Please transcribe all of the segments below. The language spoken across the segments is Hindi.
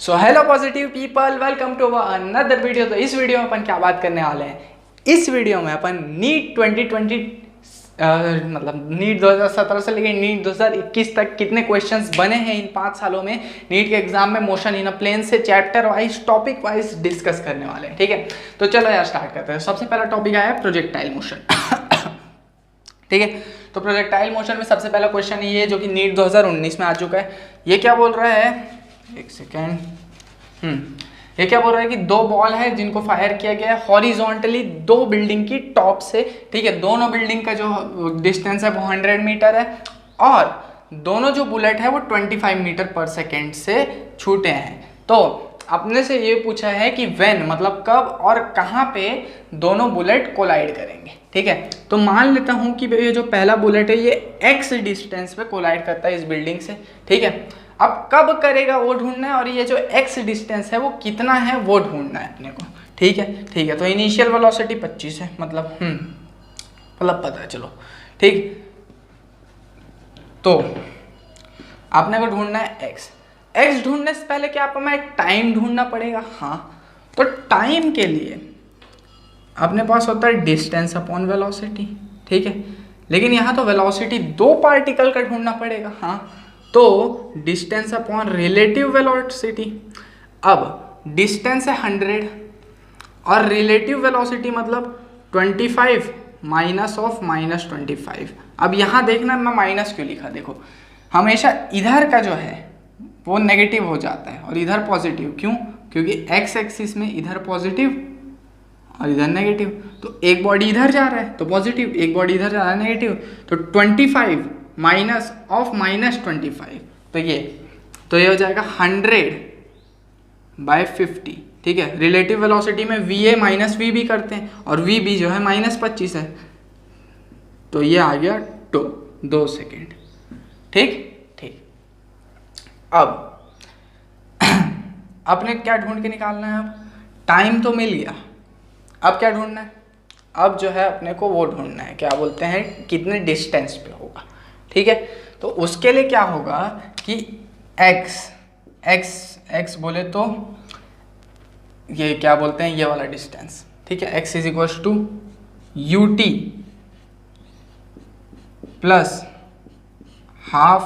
So hello positive people, welcome to another video. तो इस वीडियो में अपन क्या बात करने वाले हैं, इस वीडियो में अपन नीट 2020 मतलब नीट 2017 से लेकर नीट 2021 तक कितने क्वेश्चंस बने हैं इन 5 सालों में नीट के एग्जाम में मोशन इन अ प्लेन से chapter wise topic wise discuss करने वाले हैं। ठीक है, तो चलो यार स्टार्ट करते हैं। सबसे पहला टॉपिक आया प्रोजेक्टाइल मोशन। ठीक है, तो प्रोजेक्टाइल मोशन में सबसे पहला क्वेश्चन ये है जो कि नीट 2019 में आ चुका है। ये क्या बोल रहा है, एक सेकेंड, ये क्या बोल रहा है कि दो बॉल है जिनको फायर किया गया है हॉरिजॉन्टली दो बिल्डिंग की टॉप से। ठीक है, दोनों बिल्डिंग का जो डिस्टेंस है वो 100 मीटर है और दोनों जो बुलेट है वो 25 मीटर पर सेकेंड से छूटे हैं। तो अपने से ये पूछा है कि व्हेन मतलब कब और कहाँ पे दोनों बुलेट कोलाइड करेंगे। ठीक है, तो मान लेता हूँ कि ये जो पहला बुलेट है ये x डिस्टेंस पे कोलाइड करता है इस बिल्डिंग से। ठीक है, अब कब करेगा वो ढूंढना है और ये जो x डिस्टेंस है वो कितना है वो ढूंढना है अपने को। ठीक है, तो इनिशियल वेलोसिटी 25 है, मतलब पता है, चलो ठीक। तो आपने को ढूंढना है x ढूंढने से पहले क्या हमें टाइम ढूंढना पड़ेगा। हाँ, तो टाइम के लिए अपने पास होता है डिस्टेंस अपॉन वेलोसिटी। ठीक है, लेकिन यहाँ तो वेलोसिटी दो पार्टिकल का ढूंढना पड़ेगा। हाँ, तो डिस्टेंस अपॉन रिलेटिव वेलोसिटी। अब डिस्टेंस है 100 और रिलेटिव वेलोसिटी मतलब 25 माइनस ऑफ -25। अब यहाँ देखना मैं माइनस क्यों लिखा, देखो हमेशा इधर का जो है वो नेगेटिव हो जाता है और इधर पॉजिटिव। क्यों? क्योंकि x एक्सिस में इधर पॉजिटिव और इधर नेगेटिव, तो एक बॉडी इधर जा रहा है तो पॉजिटिव, एक बॉडी इधर जा रहा है नेगेटिव, तो 25 माइनस ऑफ -25, तो ये हो जाएगा 100/50। ठीक है, रिलेटिव वेलोसिटी में va माइनस वी भी करते हैं और vb जो है -25 है, तो ये आ गया 2 सेकेंड। ठीक, अब अपने क्या ढूंढ के निकालना है। अब टाइम तो मिल गया, अब क्या ढूंढना है, अब जो है अपने को वो ढूंढना है, क्या बोलते हैं, कितने डिस्टेंस पे होगा। ठीक है, तो उसके लिए क्या होगा कि x बोले तो ये क्या बोलते हैं, ये वाला डिस्टेंस। ठीक है, x = ut प्लस ½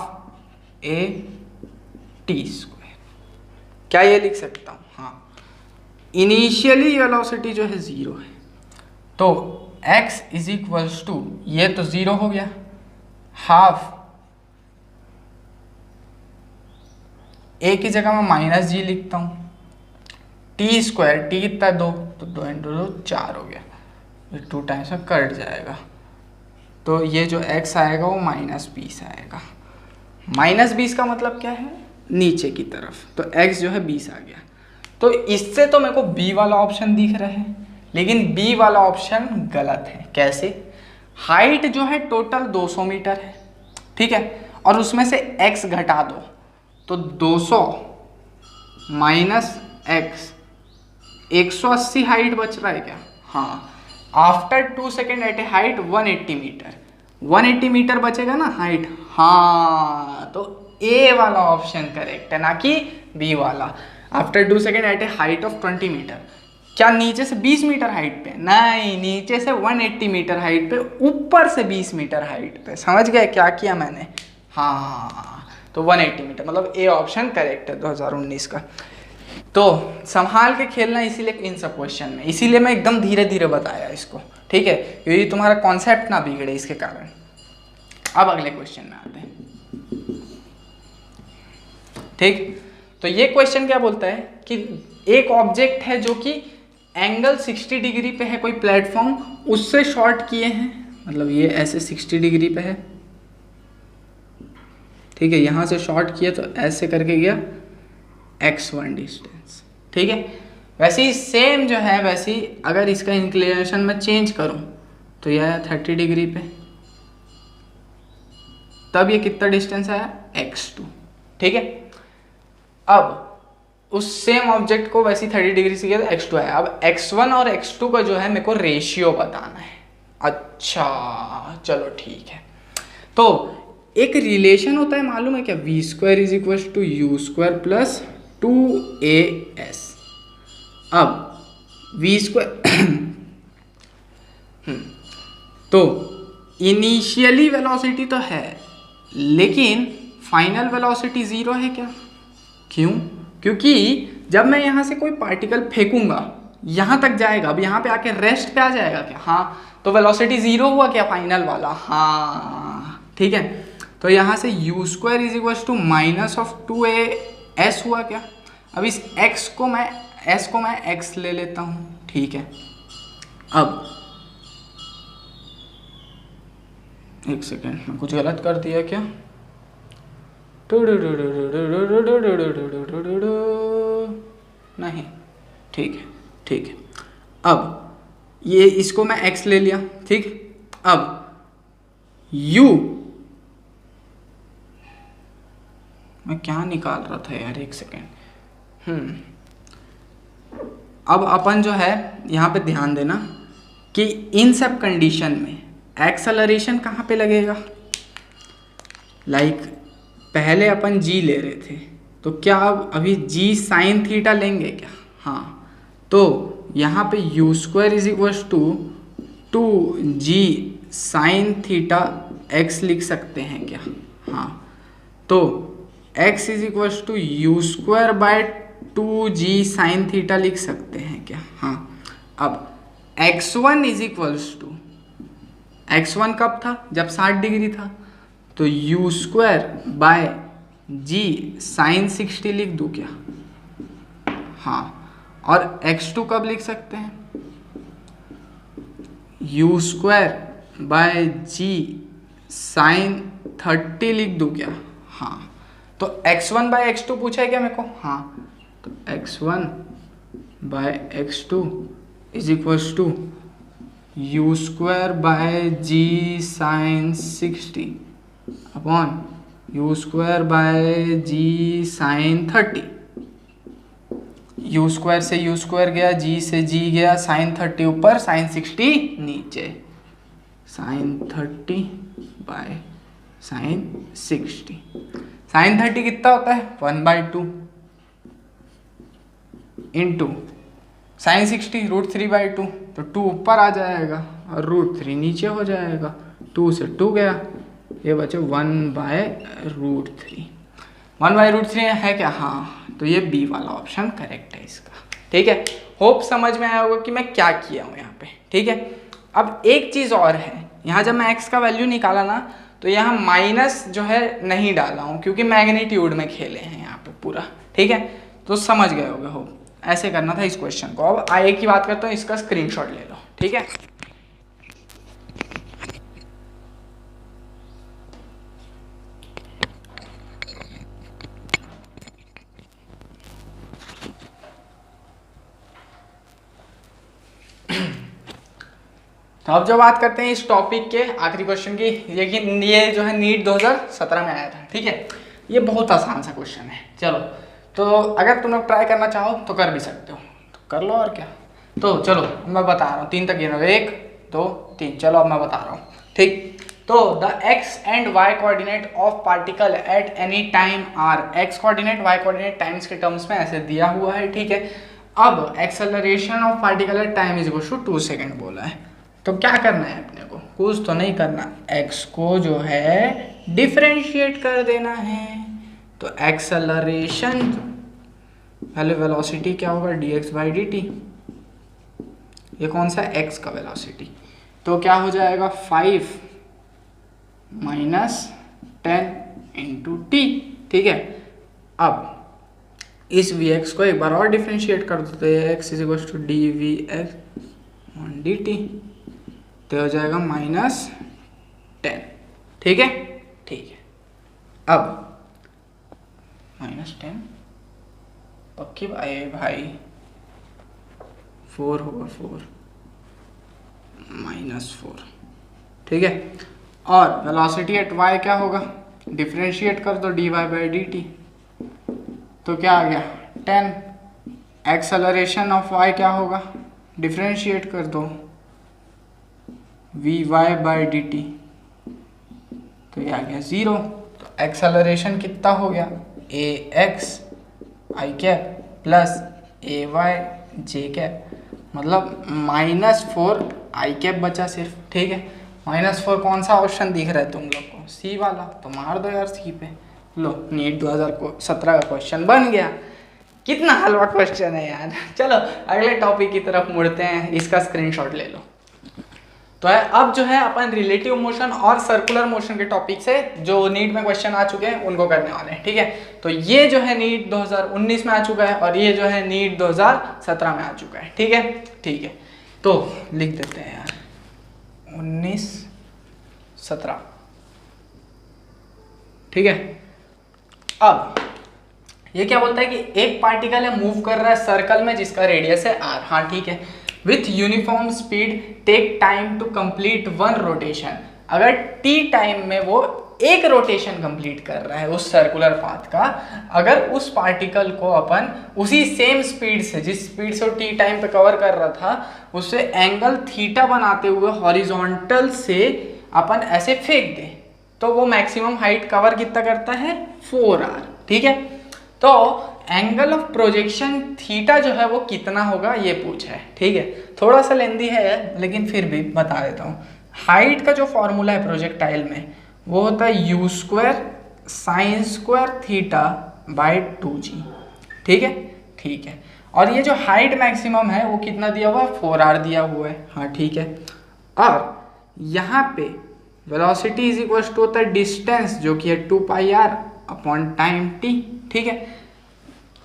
a/t²। क्या ये लिख सकता हूँ? हाँ, इनिशियली वेलोसिटी जो है 0 है, तो x = ये तो 0 हो गया, ½ a की जगह मैं -g लिखता हूँ, t², t कितना 2, तो 2 × 2 4 हो गया, 2 टाइम्स में कट जाएगा, तो ये जो x आएगा वो -20 आएगा। -20 का मतलब क्या है, नीचे की तरफ, तो x जो है 20 आ गया। तो इससे तो मेरे को b वाला ऑप्शन दिख रहा है, लेकिन b वाला ऑप्शन गलत है। कैसे? हाइट जो है टोटल 200 मीटर है। ठीक है, और उसमें से x घटा दो तो 200 माइनस x 180 हाइट बच रहा है क्या? हाँ, after 2 second at a height 180 metre बचेगा ना हाइट। हाँ, तो ए वाला ऑप्शन करेक्ट है, ना कि बी वाला। After 2 second at a height of 20 metre, क्या नीचे से 20 मीटर हाइट पे? नहीं, नीचे से 180 मीटर हाइट पे, ऊपर से 20 मीटर हाइट पे। समझ गए क्या किया मैंने? हाँ, तो 180 मीटर मतलब ए ऑप्शन करेक्ट है 2019 का। तो संभाल के खेलना इसीलिए इन सब क्वेश्चन में, इसीलिए मैं एकदम धीरे धीरे बताया इसको। ठीक है, क्योंकि तुम्हारा कॉन्सेप्ट ना बिगड़े इसके कारण। अब अगले क्वेश्चन में आते हैं। ठीक, तो ये क्वेश्चन क्या बोलता है कि एक ऑब्जेक्ट है जो कि एंगल 60 डिग्री पे है, कोई प्लेटफॉर्म, उससे शॉर्ट किए हैं, मतलब ये ऐसे 60 डिग्री पे है। ठीक है, यहाँ से शॉर्ट किया तो ऐसे करके गया x1 डिस्टेंस। ठीक है, वैसे ही सेम जो है, वैसे ही अगर इसका इंक्लिनेशन मैं चेंज करूं तो यह है 30 डिग्री पे, तब ये कितना डिस्टेंस आया, x2। ठीक है, अब उस सेम ऑब्जेक्ट को वैसे ही 30 डिग्री से किया तो x2 आया। अब x1 और x2 का जो है मेरे को रेशियो बताना है। अच्छा चलो ठीक है, तो एक रिलेशन होता है मालूम है क्या, v² = u² + 2as। अब v स्क्वायर तो इनिशियली वेलोसिटी तो है लेकिन फाइनल वेलोसिटी 0 है क्या? क्यों? क्योंकि जब मैं यहाँ से कोई पार्टिकल फेंकूंगा यहाँ तक जाएगा, अब यहाँ पे आके रेस्ट पे आ जाएगा क्या? हाँ, तो वेलोसिटी 0 हुआ क्या फाइनल वाला? हाँ, ठीक है। तो यहाँ से u square is equal to minus of 2as हुआ क्या? अब इस s को मैं x ले लेता हूँ, ठीक है। अब एक सेकेंड, मैं कुछ गलत कर दिया क्या? नहीं, ठीक है, ठीक है। अब ये इसको मैं x ले लिया, ठीक। अब u मैं क्या निकाल रहा था यार, एक सेकेंड। अब अपन जो है यहाँ पे ध्यान देना कि इन सब कंडीशन में एक्सेलरेशन कहाँ पे लगेगा? लाइक पहले अपन g ले रहे थे, तो क्या अब अभी g साइन थीटा लेंगे क्या? हाँ, तो यहाँ पे u square is equal to 2g sine theta x लिख सकते हैं क्या? हाँ, तो x is equal to u square by 2g sine theta लिख सकते हैं क्या? हाँ। अब x1 is equals to, x1 कब था? जब 60 डिग्री था, तो u square by g sine 60 लिख दूँ क्या? हाँ। और x2 कब लिख सकते हैं? U square by g sine 30 लिख दूँ क्या? हाँ। तो x1 बाय x2 पूछा है क्या मेरे को? हाँ, तो x1 bye x2 is equals to u square by g sine 60 upon you square by g sine 30। You square से यू स्क्वायर गया, जी से जी गया, साइन 30 ऊपर, साइन 60 नीचे, साइन 30 बाय साइन 60। साइन 30 कितना होता है? 1/2 इंटू साइन 60 √3/2, तो 2 ऊपर आ जाएगा और √3 नीचे हो जाएगा। 2 से 2 गया, ये बचे 1/√3। 1/√3 है क्या? हाँ, तो ये बी वाला ऑप्शन करेक्ट है इसका, ठीक है। होप समझ में आया होगा कि मैं क्या किया हूँ यहाँ पे, ठीक है। अब एक चीज़ और है, यहाँ जब मैं x का वैल्यू निकाला ना, तो यहाँ माइनस जो है नहीं डाला हूँ क्योंकि मैग्नीट्यूड में खेले हैं यहाँ पे पूरा, ठीक है। तो समझ गए होगे, हो ऐसे करना था इस क्वेश्चन को। अब आगे की बात करता हूँ, इसका स्क्रीनशॉट ले लो, ठीक है। तो अब जो बात करते हैं इस टॉपिक के आखिरी क्वेश्चन की, लेकिन ये जो है नीट 2017 में आया था, ठीक है। ये बहुत आसान सा क्वेश्चन है, चलो। तो अगर तुम लोग ट्राई करना चाहो तो कर भी सकते हो, तो कर लो और क्या। तो चलो मैं बता रहा हूँ, 3 तक गिनो, 1 2 3, चलो अब मैं बता रहा हूँ, ठीक। तो the x and y coordinate of particle at any time are, x coordinate y coordinate times के टर्म्स में ऐसे दिया हुआ है, ठीक है। अब acceleration of particle at time is equal to 2 second बोला है, तो क्या करना है अपने को? कुछ तो नहीं करना, x को जो है डिफरेंशिएट कर देना है। तो एक्सेलरेशन पहले वेलोसिटी क्या होगा? dx/dt, ये कौन सा? x का वेलोसिटी, तो क्या हो जाएगा? 5 - 10 × t, ठीक है। अब इस vx को एक बार और डिफरेंशिएट कर देते हैं, x = dvx/dt, तो हो जाएगा -10, ठीक है, ठीक है। अब -10 पक्की भाई 4 होगा, 4 -4, ठीक है। और वेलोसिटी एट y क्या होगा? डिफरेंशिएट कर दो dy/dt, तो क्या आ गया? 10। एक्सेलरेशन ऑफ y क्या होगा? डिफरेंशिएट कर दो vy/dt, तो ये आ गया 0। तो एक्सेलरेशन कितना हो गया? ax आई कैप प्लस ए वाई जे कैप, मतलब -4 आई कैप बचा सिर्फ। ठीक है, -4 कौन सा ऑप्शन दिख रहा है तुम लोग को? सी वाला, तो मार दो यार सी पे। लो, नीट 2017 का क्वेश्चन बन गया। कितना हलवा क्वेश्चन है यार। चलो अगले टॉपिक की तरफ मुड़ते हैं, इसका स्क्रीनशॉट ले लो। तो है अब जो है अपन रिलेटिव मोशन और सर्कुलर मोशन के टॉपिक से जो नीट में क्वेश्चन आ चुके हैं उनको करने वाले हैं। ठीक है, तो ये जो है नीट 2019 में आ चुका है और ये जो है नीट 2017 में आ चुका है। ठीक है, ठीक है, तो लिख देते हैं यार 19 17। ठीक है, अब ये क्या बोलता है कि एक पार्टिकल है मूव कर रहा है सर्कल में जिसका रेडियस है r। हाँ ठीक है, with uniform speed take time to complete 1 rotation. अगर t टाइम में वो एक रोटेशन कंप्लीट कर रहा है उस सर्कुलर पाथ का, अगर उस पार्टिकल को अपन उसी सेम स्पीड से, जिस स्पीड से वो t टाइम पे कवर कर रहा था, उससे एंगल थीटा बनाते हुए हॉरिजॉन्टल से अपन ऐसे फेंक दें, तो वो मैक्सिमम हाइट कवर कितना करता है? 4r। ठीक है, तो एंगल ऑफ प्रोजेक्शन थीटा जो है वो कितना होगा ये पूछा है। ठीक है, थोड़ा सा लेंदी है लेकिन फिर भी बता देता हूँ। हाइट का जो फॉर्मूला है प्रोजेक्टाइल में वो होता है u square sine square theta by 2g। ठीक है, ठीक है, और ये जो हाइट मैक्सिमम है वो कितना दिया हुआ है? 4r दिया हुआ है। हाँ ठीक है, और यहाँ पे वेलोसिटी इज इक्वल टू होता है डिस्टेंस जो कि है 2πr अपॉन टाइम t। ठीक है,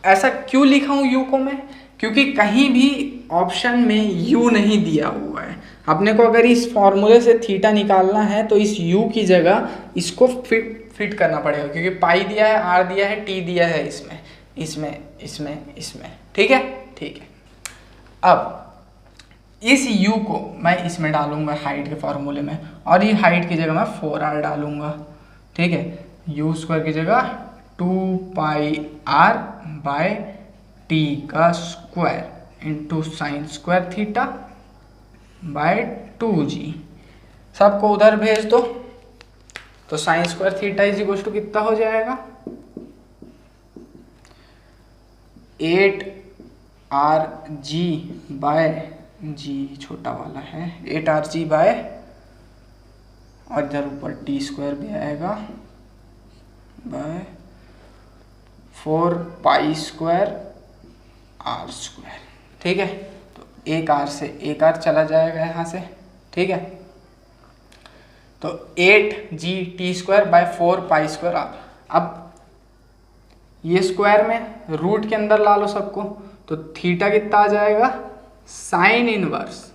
ऐसा क्यों लिखा हूँ u को मैं? क्योंकि कहीं भी ऑप्शन में u नहीं दिया हुआ है। अपने को अगर इस फॉर्मूले से थीटा निकालना है तो इस u की जगह इसको फिट करना पड़ेगा, क्योंकि पाई दिया है, r दिया है, t दिया है इसमें इसमें इसमें इसमें। ठीक है, ठीक है, अब इस u को मैं इसमें डालूंगा हाइट के फॉर्मूले में, और ये हाइट की जगह मैं 4r डालूंगा। ठीक है, u स्क्वायर की जगह 2πr बाय t का square into sine square theta by 2g। सबको उधर भेज दो, तो sine square theta is equal to कितना हो जाएगा? 8rg बाय g छोटा वाला है 8rg बाय, और इधर ऊपर टी स्क्वायर भी आएगा बाय 4 स्क्वायर r स्क्वायर। ठीक है, तो एक r से एक r चला जाएगा यहाँ से। ठीक है, तो 8g T square bye 4 square r। अब ये स्क्वायर में रूट के अंदर ला लो सबको, तो थीटा कितना आ जाएगा? साइन इनवर्स,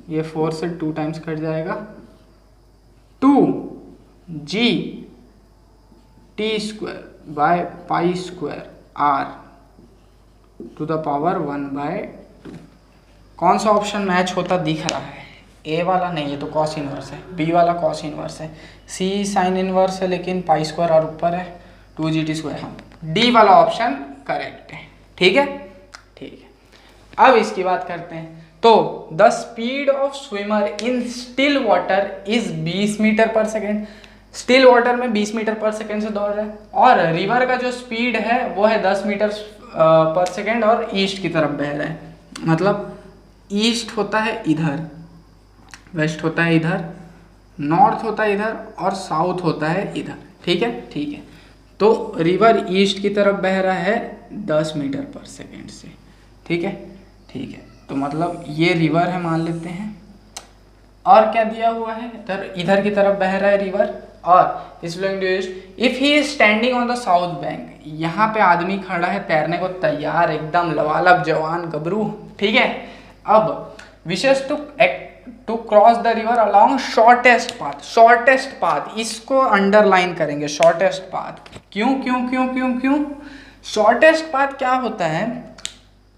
ये 4 से 2 टाइम्स कट जाएगा, 2g T square by pi square r to the power 1/2। कौन सा ऑप्शन मैच होता दिख रहा है? ए वाला नहीं, ये तो कॉस इनवर्स है। बी वाला कॉस इनवर्स है। सी साइन इनवर्स है लेकिन पाई स्क्वायर और ऊपर है 2g स्क्वायर। हाँ, डी वाला ऑप्शन करेक्ट है। ठीक है, ठीक है, अब इसकी बात करते हैं। तो the speed of swimmer in still water is 20 metre per second. Still water में 20 मीटर पर सेकेंड से दौड़ रहा है, और रिवर का जो स्पीड है वो है 10 मीटर पर सेकेंड और ईस्ट की तरफ बह रहा है। मतलब ईस्ट होता है इधर, वेस्ट होता है इधर, नॉर्थ होता है इधर, और साउथ होता है इधर। ठीक है, ठीक है, तो रिवर ईस्ट की तरफ बह रहा है 10 मीटर पर सेकेंड से। ठीक है, ठीक है, तो मतलब ये रिवर है मान लेते हैं, और क्या दिया हुआ है? इधर की तरफ बह रहा है रिवर, और इस if he is standing on the south bank, यहाँ पे आदमी खड़ा है तैरने को तैयार, एकदम लबालब जवान गबरू। ठीक है, अब wishes to cross the river along shortest path. Shortest path इसको अंडरलाइन करेंगे, शॉर्टेस्ट पाथ। क्यों क्यों क्यों क्यों क्यों? शॉर्टेस्ट पाथ क्या होता है?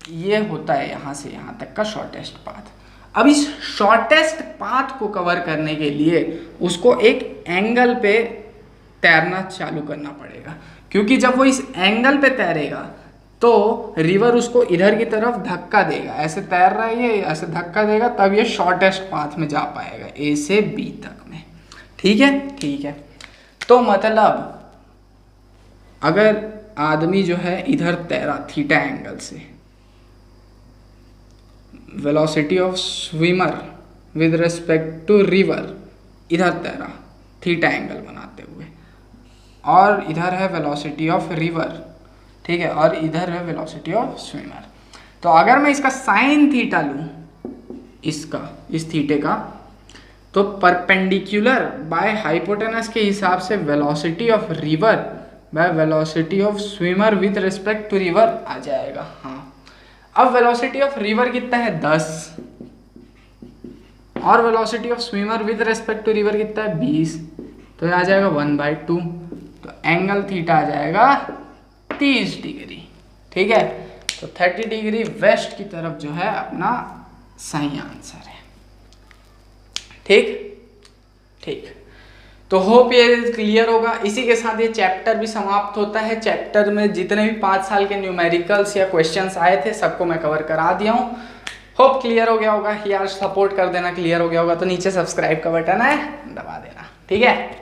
ये होता है यहाँ से यहाँ तक का शॉर्टेस्ट पाथ। अब इस शॉर्टेस्ट पाथ को कवर करने के लिए उसको एक एंगल पे तैरना चालू करना पड़ेगा, क्योंकि जब वो इस एंगल पे तैरेगा तो रिवर उसको इधर की तरफ धक्का देगा। ऐसे तैर रहा है ये, ऐसे धक्का देगा, तब ये शॉर्टेस्ट पाथ में जा पाएगा, ए से बी तक में। ठीक है, ठीक है, तो मतलब अगर आदमी जो है इधर तैरा थीटा एंगल से, velocity of swimmer with respect to river, इधर तैरा थीटा एंगल बनाते हुए, और इधर है वेलोसिटी ऑफ रिवर, ठीक है, और इधर है वेलोसिटी ऑफ स्विमर। तो अगर मैं इसका साइन थीटा लूँ, इसका, इस थीटे का, तो परपेंडिकुलर बाय हाइपोटेनस के हिसाब से velocity of river by velocity of swimmer with respect to river आ जाएगा। हाँ, अब वेलोसिटी ऑफ रिवर कितना है 10, और velocity of swimmer with respect to river कितना है 20, तो ये आ जाएगा 1/2। तो एंगल थीटा आ जाएगा 30 डिग्री, ठीक है। तो 30 डिग्री वेस्ट की तरफ जो है अपना सही आंसर है। ठीक, तो होप ये क्लियर होगा। इसी के साथ ये चैप्टर भी समाप्त होता है। चैप्टर में जितने भी 5 साल के न्यूमेरिकल्स या क्वेश्चंस आए थे सबको मैं कवर करा दिया हूँ। होप क्लियर हो गया होगा यार, सपोर्ट कर देना। क्लियर हो गया होगा तो नीचे सब्सक्राइब का बटन है, दबा देना, ठीक है।